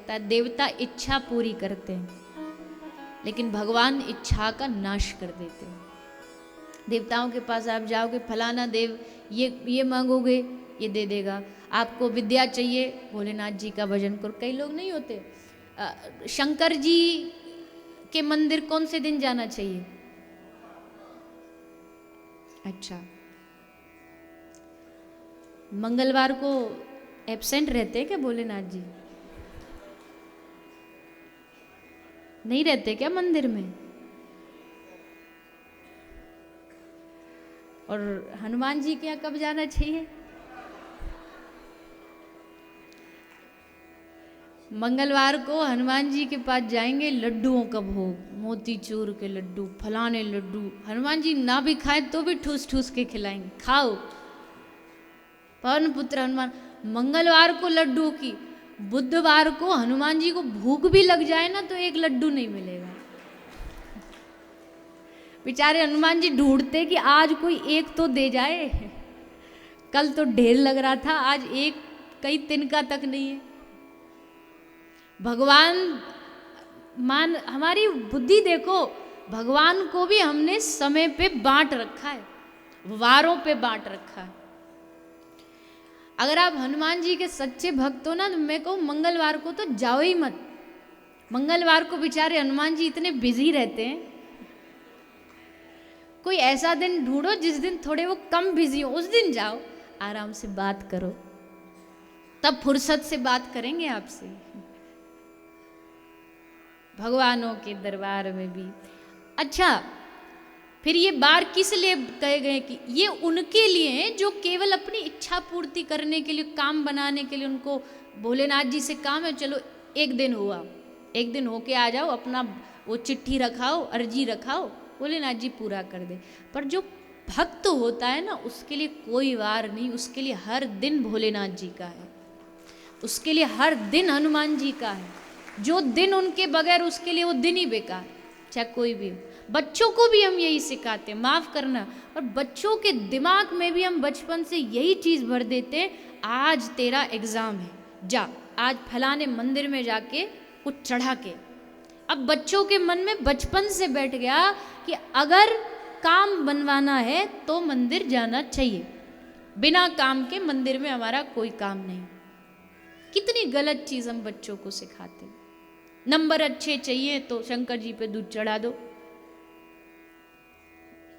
लगता है। देवता इच्छा पूरी करते हैं, लेकिन भगवान इच्छा का नाश कर देते हैं। देवताओं के पास आप जाओगे, फलाना देव ये मांगोगे ये दे देगा। आपको विद्या चाहिए, भोलेनाथ जी का भजन करो। कई लोग नहीं होते, शंकर जी के मंदिर कौन से दिन जाना चाहिए? अच्छा, मंगलवार को एब्सेंट रहते हैं क्या भोलेनाथ जी? नहीं रहते क्या मंदिर में? और हनुमान जी के यहाँ कब जाना चाहिए? मंगलवार को हनुमान जी के पास जाएंगे, लड्डुओं का भोग, मोतीचूर के लड्डू, फलाने लड्डू। हनुमान जी ना भी खाए तो भी ठूस ठूस के खिलाएंगे, खाओ। पवन पुत्र हनुमान, मंगलवार को लड्डू की, बुधवार को हनुमान जी को भूख भी लग जाए ना तो एक लड्डू नहीं मिलेगा। बेचारे हनुमान जी ढूंढते कि आज कोई एक तो दे जाए। कल तो ढेर लग रहा था, आज एक कई तिनका तक नहीं है। भगवान हमारी बुद्धि देखो, भगवान को भी हमने समय पे बांट रखा है, वारों पे बांट रखा है। अगर आप हनुमान जी के सच्चे भक्त हो ना, तो मैं कहूँ मंगलवार को तो जाओ ही मत। मंगलवार को बेचारे हनुमान जी इतने बिजी रहते हैं। कोई ऐसा दिन ढूंढो जिस दिन थोड़े वो कम बिजी हो, उस दिन जाओ, आराम से बात करो, तब फुर्सत से बात करेंगे आपसे। भगवानों के दरबार में भी। अच्छा, फिर ये बार किस लिए कहे गए कि ये उनके लिए हैं जो केवल अपनी इच्छा पूर्ति करने के लिए, काम बनाने के लिए, उनको भोलेनाथ जी से काम है, चलो एक दिन हुआ, एक दिन होके आ जाओ, अपना वो चिट्ठी रखाओ, अर्जी रखाओ, भोलेनाथ जी पूरा कर दे। पर जो भक्त होता है ना, उसके लिए कोई वार नहीं, उसके लिए हर दिन भोलेनाथ जी का है, उसके लिए हर दिन हनुमान जी का है। जो दिन उनके बगैर, उसके लिए वो दिन ही बेकार, चाहे कोई भी हो। बच्चों को भी हम यही सिखाते हैं, माफ करना, और बच्चों के दिमाग में भी हम बचपन से यही चीज भर देते हैं, आज तेरा एग्जाम है, जा आज फलाने मंदिर में जाके कुछ चढ़ा के। अब बच्चों के मन में बचपन से बैठ गया कि अगर काम बनवाना है तो मंदिर जाना चाहिए, बिना काम के मंदिर में हमारा कोई काम नहीं। कितनी गलत चीज हम बच्चों को सिखाते। नंबर अच्छे चाहिए तो शंकर जी पे दूध चढ़ा दो,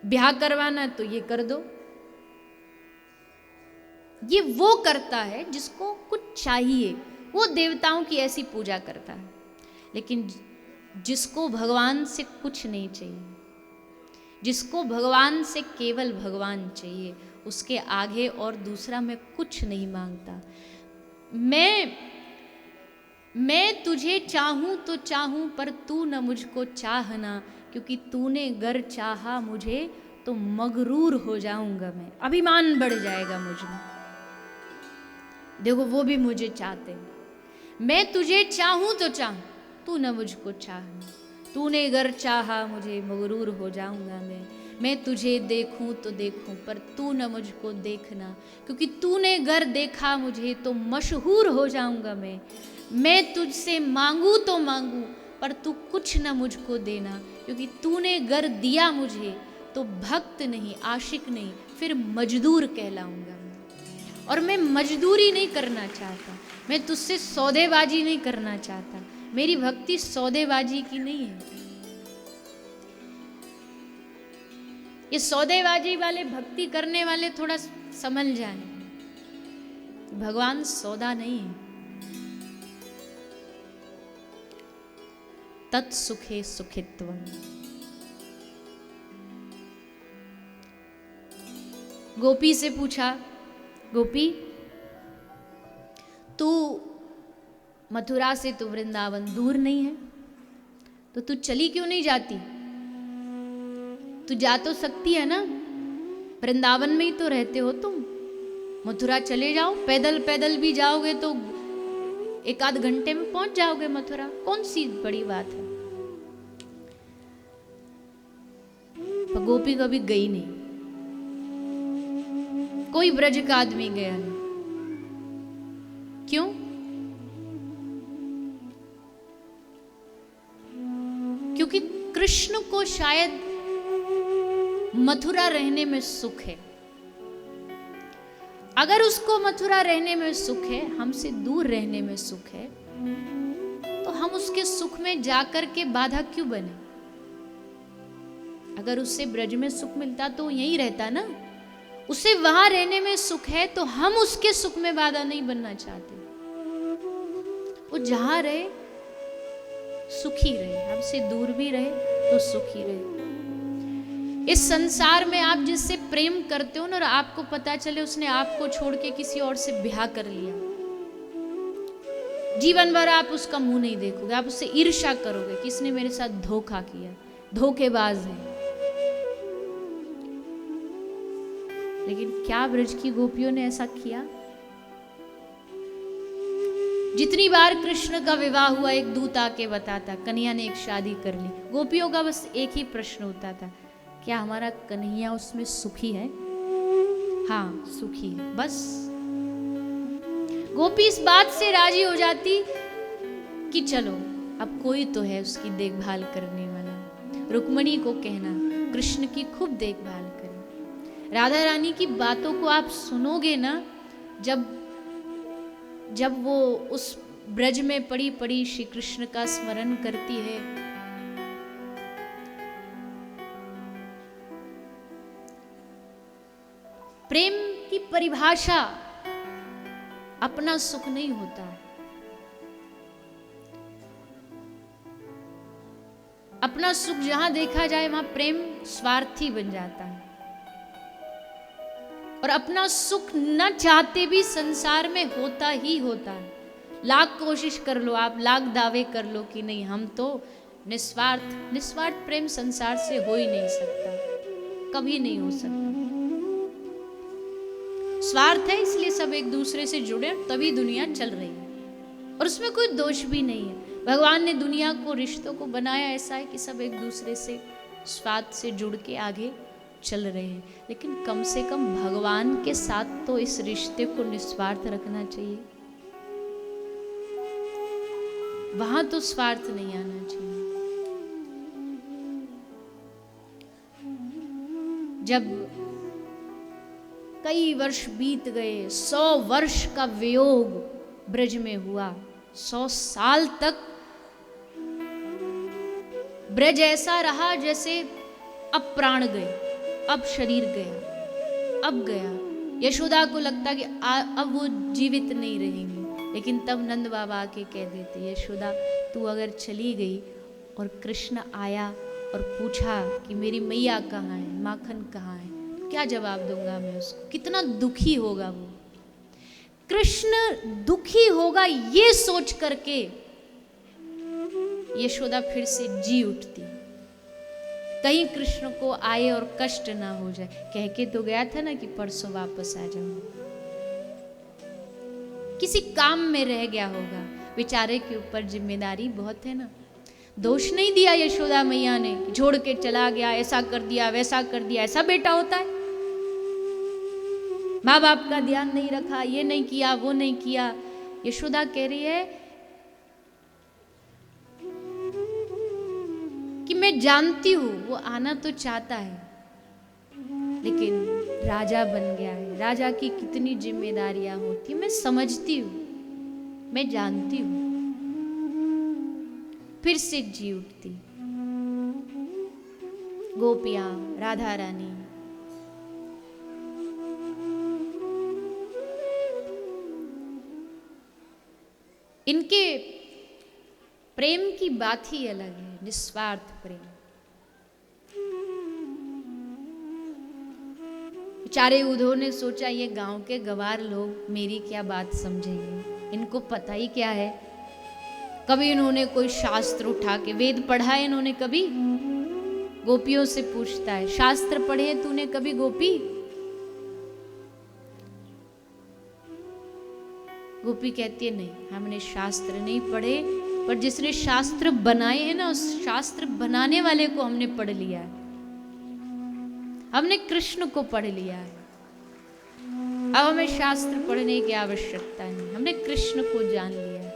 ब्याह करवाना है तो ये कर दो। ये वो करता है जिसको कुछ चाहिए, वो देवताओं की ऐसी पूजा करता है। लेकिन जिसको भगवान से कुछ नहीं चाहिए, जिसको भगवान से केवल भगवान चाहिए, उसके आगे और दूसरा मैं कुछ नहीं मांगता। मैं तुझे चाहूं तो चाहूं, पर तू न मुझको चाहना, क्योंकि तूने गर चाहा मुझे तो मगरूर हो जाऊंगा मैं, अभिमान बढ़ जाएगा मुझ में। देखो वो भी मुझे चाहते हैं। मैं तुझे चाहूं तो चाहूं, तू न मुझको चाहना, तूने गर चाहा मुझे मगरूर हो जाऊंगा मैं तुझे देखूं तो देखूं, पर तू न मुझको देखना, क्योंकि तूने गर देखा मुझे तो मशहूर हो जाऊंगा मैं तुझसे मांगू तो मांगू, पर तू कुछ न मुझको देना, क्योंकि तूने गर दिया मुझे तो भक्त नहीं, आशिक नहीं, फिर मजदूर कहलाऊंगा मैं। और मैं मजदूरी नहीं करना चाहता, मैं तुझसे सौदेबाजी नहीं करना चाहता। मेरी भक्ति सौदेबाजी की नहीं है। ये सौदेबाजी वाले भक्ति करने वाले थोड़ा समझ जाएं, भगवान सौदा नहीं है। तत्सुखे सुखित्वम। गोपी से पूछा, गोपी तू मथुरा से तो वृंदावन दूर नहीं है, तो तू चली क्यों नहीं जाती? तू जा तो सकती है ना, वृंदावन में ही तो रहते हो तुम, मथुरा चले जाओ। पैदल पैदल भी जाओगे तो एक आध घंटे में पहुंच जाओगे मथुरा, कौन सी बड़ी बात है। पर गोपी कभी गई नहीं, कोई ब्रज का आदमी गया नहीं। क्यों? क्योंकि कृष्ण को शायद मथुरा रहने में सुख है। अगर उसको मथुरा रहने में सुख है, हमसे दूर रहने में सुख है, तो हम उसके सुख में जाकर के बाधा क्यों बने? अगर उससे ब्रज में सुख मिलता तो यहीं रहता ना। उसे वहां रहने में सुख है तो हम उसके सुख में बाधा नहीं बनना चाहते। वो जहां रहे सुखी रहे, हमसे दूर भी रहे तो सुखी रहे। इस संसार में आप जिससे प्रेम करते हो ना, और आपको पता चले उसने आपको छोड़ के किसी और से ब्याह कर लिया, जीवन भर आप उसका मुंह नहीं देखोगे, आप उससे ईर्ष्या करोगे कि इसने मेरे साथ धोखा किया, धोखेबाज है। लेकिन क्या ब्रज की गोपियों ने ऐसा किया? जितनी बार कृष्ण का विवाह हुआ, एक दूत आके बताता कन्हैया ने एक शादी कर ली। गोपियों का बस एक ही प्रश्न होता था, क्या हमारा कन्हैया उसमें सुखी है? हाँ सुखी है, बस। गोपी इस बात से राजी हो जाती कि चलो अब कोई तो है उसकी देखभाल करने वाला। रुक्मणी को कहना कृष्ण की खूब देखभाल करे। राधा रानी की बातों को आप सुनोगे ना, जब वो उस ब्रज में पड़ी पड़ी श्री कृष्ण का स्मरण करती है, प्रेम की परिभाषा अपना सुख नहीं होता है। अपना सुख जहां देखा जाए वहां प्रेम स्वार्थी बन जाता है। और अपना सुख न चाहते भी संसार में होता ही होता है। लाख कोशिश कर लो आप, लाख दावे कर लो कि नहीं हम तो निस्वार्थ प्रेम संसार से हो ही नहीं सकता, कभी नहीं हो सकता। स्वार्थ है इसलिए सब एक दूसरे से जुड़े, तभी दुनिया चल रही है और उसमें कोई दोष भी नहीं है। भगवान ने दुनिया को, रिश्तों को बनाया ऐसा है कि सब एक दूसरे से स्वार्थ से जुड़ के आगे चल रहे हैं। लेकिन कम से कम भगवान के साथ तो इस रिश्ते को निस्वार्थ रखना चाहिए, वहां तो स्वार्थ नहीं आना चाहिए। जब कई वर्ष बीत गए, 100 वर्ष का वियोग ब्रज में हुआ, 100 साल तक ब्रज ऐसा रहा जैसे अब प्राण गए, अब शरीर गया, अब गया। यशोदा को लगता कि अब वो जीवित नहीं रहेंगी, लेकिन तब नंद बाबा आके कह देते, यशोदा तू अगर चली गई और कृष्ण आया और पूछा कि मेरी मैया कहाँ है, माखन कहाँ है, तो क्या जवाब दूंगा मैं उसको? कितना दुखी होगा वो। कृष्ण दुखी होगा ये सोच करके यशोदा फिर से जी उठती, कहीं कृष्ण को आए और कष्ट ना हो जाए। कह के तो गया था ना कि परसों वापस आ जाऊंगा, किसी काम में रह गया होगा, बेचारे के ऊपर जिम्मेदारी बहुत है ना। दोष नहीं दिया यशोदा मैया ने, छोड़ के चला गया, ऐसा कर दिया वैसा कर दिया, ऐसा बेटा होता है। माँ बाप का ध्यान नहीं रखा, ये नहीं किया वो नहीं किया। यशोदा कह रही है कि मैं जानती हूं वो आना तो चाहता है, लेकिन राजा बन गया है, राजा की कितनी जिम्मेदारियां होती, मैं समझती हूं, मैं जानती हूं। फिर से जी उठती गोपियां, राधा रानी। इनके प्रेम की बात ही अलग है, निस्वार्थ प्रेम। बेचारे उद्धव ने सोचा ये गांव के गवार लोग मेरी क्या बात समझेंगे, इनको पता ही क्या है। कभी इन्होंने कोई शास्त्र उठा के, वेद पढ़ा है इन्होंने कभी? गोपियों से पूछता है, शास्त्र पढ़े तूने कभी गोपी? गोपी कहती है नहीं, हमने शास्त्र नहीं पढ़े, पर जिसने शास्त्र बनाए हैं ना, उस शास्त्र बनाने वाले को हमने पढ़ लिया है, हमने कृष्ण को पढ़ लिया है। अब हमें शास्त्र पढ़ने की आवश्यकता नहीं, हमने कृष्ण को जान लिया है।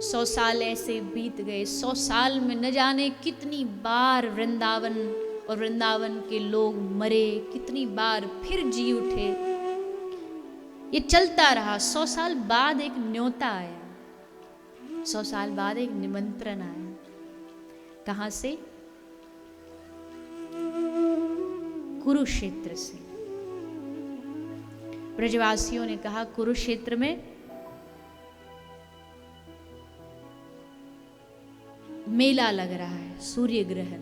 100 साल ऐसे बीत गए। 100 साल में न जाने कितनी बार वृंदावन और वृंदावन के लोग मरे, कितनी बार फिर जी उठे। ये चलता रहा। 100 साल बाद एक न्योता आया, 100 साल बाद एक निमंत्रण आया। कहां से? कुरुक्षेत्र से। ब्रजवासियों ने कहा, कुरुक्षेत्र में मेला लग रहा है, सूर्य ग्रहण।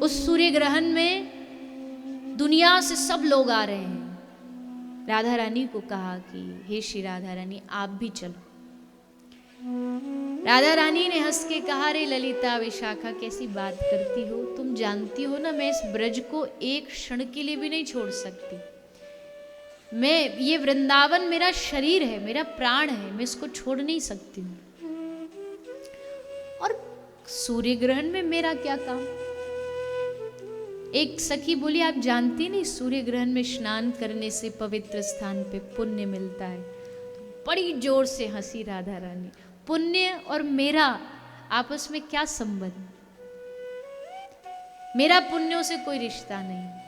उस सूर्य ग्रहण में दुनिया से सब लोग आ रहे हैं। राधा रानी को कहा कि हे श्री राधा रानी, आप भी चलो। राधा रानी ने हंस के कहा, रे ललिता विशाखा, कैसी बात करती हो? तुम जानती हो ना, मैं इस ब्रज को एक क्षण के लिए भी नहीं छोड़ सकती। मैं, ये वृंदावन मेरा शरीर है, मेरा प्राण है, मैं इसको छोड़ नहीं सकती हूँ। और सूर्य ग्रहण में मेरा क्या काम? एक सखी बोली, आप जानती नहीं, सूर्य ग्रहण में स्नान करने से पवित्र स्थान पे पुण्य मिलता है। बड़ी जोर से हंसी राधा रानी। पुण्य और मेरा आपस में क्या संबंध? मेरा पुण्यों से कोई रिश्ता नहीं।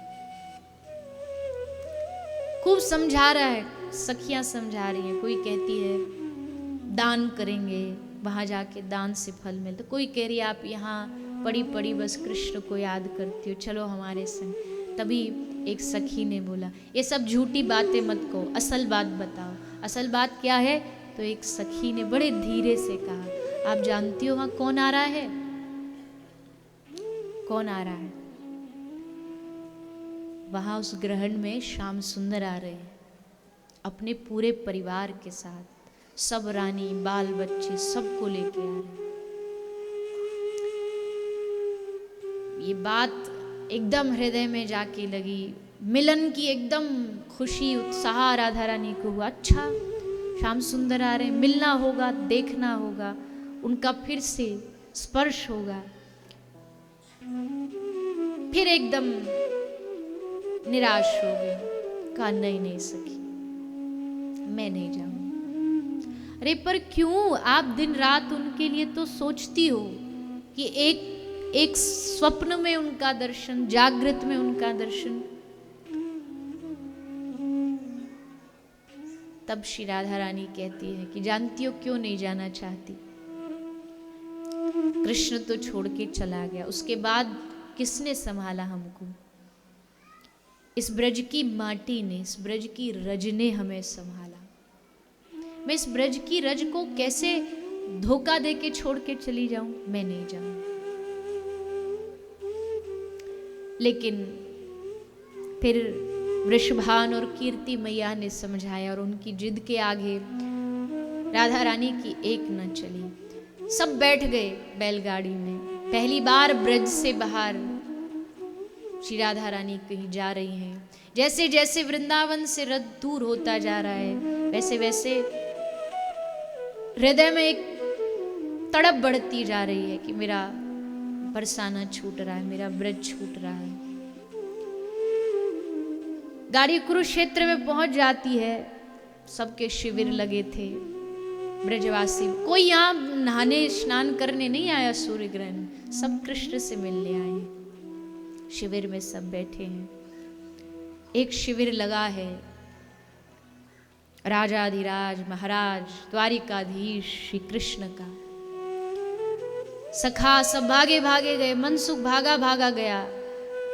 खूब समझा रहा है, सखियां समझा रही हैं। कोई कहती है दान करेंगे, वहां जाके दान से फल मिलता। कोई कह रही है आप यहाँ पड़ी पड़ी बस कृष्ण को याद करती हो, चलो हमारे संग। तभी एक सखी ने बोला, ये सब झूठी बातें मत कहो, असल बात बताओ। असल बात क्या है? तो एक सखी ने बड़े धीरे से कहा, आप जानती हो वहां कौन आ रहा है? कौन आ रहा है? वहां उस ग्रहण में श्याम सुंदर आ रहे हैं, अपने पूरे परिवार के साथ। सब रानी, बाल बच्चे सबको लेके आ रहे हैं। ये बात एकदम हृदय में जाके लगी। मिलन की एकदम खुशी, उत्साह राधा रानी को हुआ। अच्छा, श्याम सुंदर आ रहे हैं, मिलना होगा, देखना होगा, उनका फिर से स्पर्श होगा। फिर एकदम निराश हो गई। कहा नहीं नहीं सखी, मैं नहीं जाऊंगी। अरे पर क्यों? आप दिन रात उनके लिए तो सोचती हो कि एक स्वप्न में उनका दर्शन, जागृत में उनका दर्शन। तब श्री राधा रानी कहती है कि जानती हो क्यों नहीं जाना चाहती? कृष्ण तो छोड़ के चला गया, उसके बाद किसने संभाला हमको? इस ब्रज की माटी ने, इस ब्रज की रज ने हमें संभाला। मैं इस ब्रज की रज को कैसे धोखा दे के छोड़ के चली जाऊं? मैं नहीं जाऊं। लेकिन फिर वृषभान और कीर्ति मैया ने समझाया और उनकी जिद के आगे राधा रानी की एक न चली। सब बैठ गए बैलगाड़ी में। पहली बार ब्रज से बाहर श्री राधा रानी कहीं जा रही हैं। जैसे जैसे वृंदावन से रथ दूर होता जा रहा है, वैसे वैसे हृदय में एक तड़प बढ़ती जा रही है कि मेरा बरसाना छूट रहा है, मेरा ब्रज छूट रहा है। गाड़ी कुरुक्षेत्र में पहुंच जाती है। सबके शिविर लगे थे। ब्रजवासी, कोई यहाँ नहाने स्नान करने नहीं आया सूर्य ग्रहण, सब कृष्ण से मिलने आए। शिविर में सब बैठे हैं। एक शिविर लगा है राजाधिराज महाराज द्वारिकाधीश श्री कृष्ण का। सखा सब भागे भागे गए, मनसुख भागा भागा गया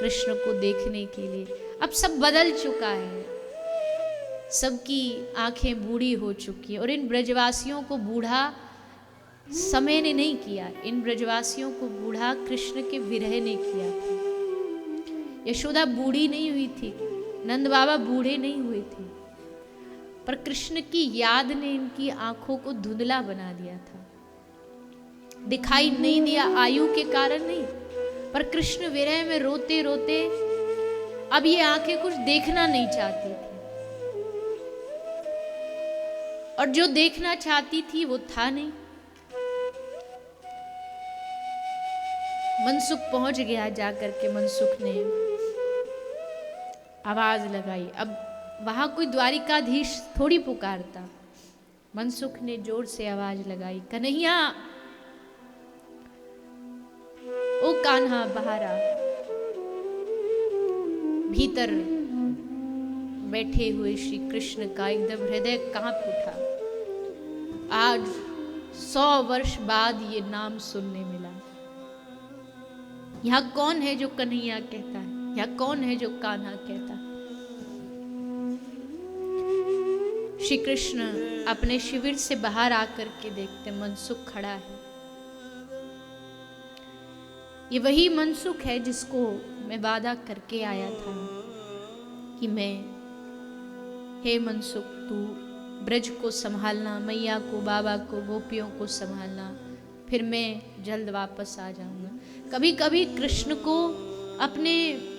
कृष्ण को देखने के लिए। अब सब बदल चुका है, सबकी आंखें बूढ़ी हो चुकी है। और इन ब्रजवासियों को बूढ़ा समय ने नहीं किया, इन ब्रजवासियों को बूढ़ा कृष्ण के विरह ने किया था। यशोदा बूढ़ी नहीं हुई थी, नंद बाबा बूढ़े नहीं हुए थे, पर कृष्ण की याद ने इनकी आंखों को धुंधला बना दिया था। दिखाई नहीं दिया आयु के कारण नहीं, पर कृष्ण विरह में रोते रोते अब ये आंखें कुछ देखना नहीं चाहती थी। और जो देखना चाहती थी वो था नहीं। मनसुख पहुंच गया, जाकर के मनसुख ने आवाज लगाई। अब वहां कोई द्वारिकाधीश थोड़ी पुकारता, मनसुख ने जोर से आवाज लगाई, कन्हैया, ओ कान्हा बाहर आ। भीतर बैठे हुए श्री कृष्ण का एकदम हृदय कांप उठा। आज 100 वर्ष बाद ये नाम सुनने मिला। यहां कौन है जो कन्हैया कहता है? यहां कौन है जो कान्हा कहता है? श्री कृष्ण अपने शिविर से बाहर आकर के देखते मनसुख खड़ा है। ये वही मनसुख है जिसको मैं वादा करके आया था कि मैं, हे मनसुख, तू ब्रज को संभालना, मैया को, बाबा को, गोपियों को संभालना, फिर मैं जल्द वापस आ जाऊंगा। कभी कभी कृष्ण को अपने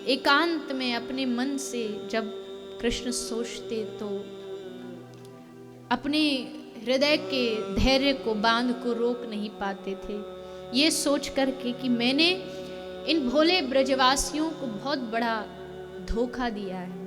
एकांत में, अपने मन से जब कृष्ण सोचते तो अपने हृदय के धैर्य को, बांध को रोक नहीं पाते थे, ये सोच करके कि मैंने इन भोले ब्रजवासियों को बहुत बड़ा धोखा दिया है।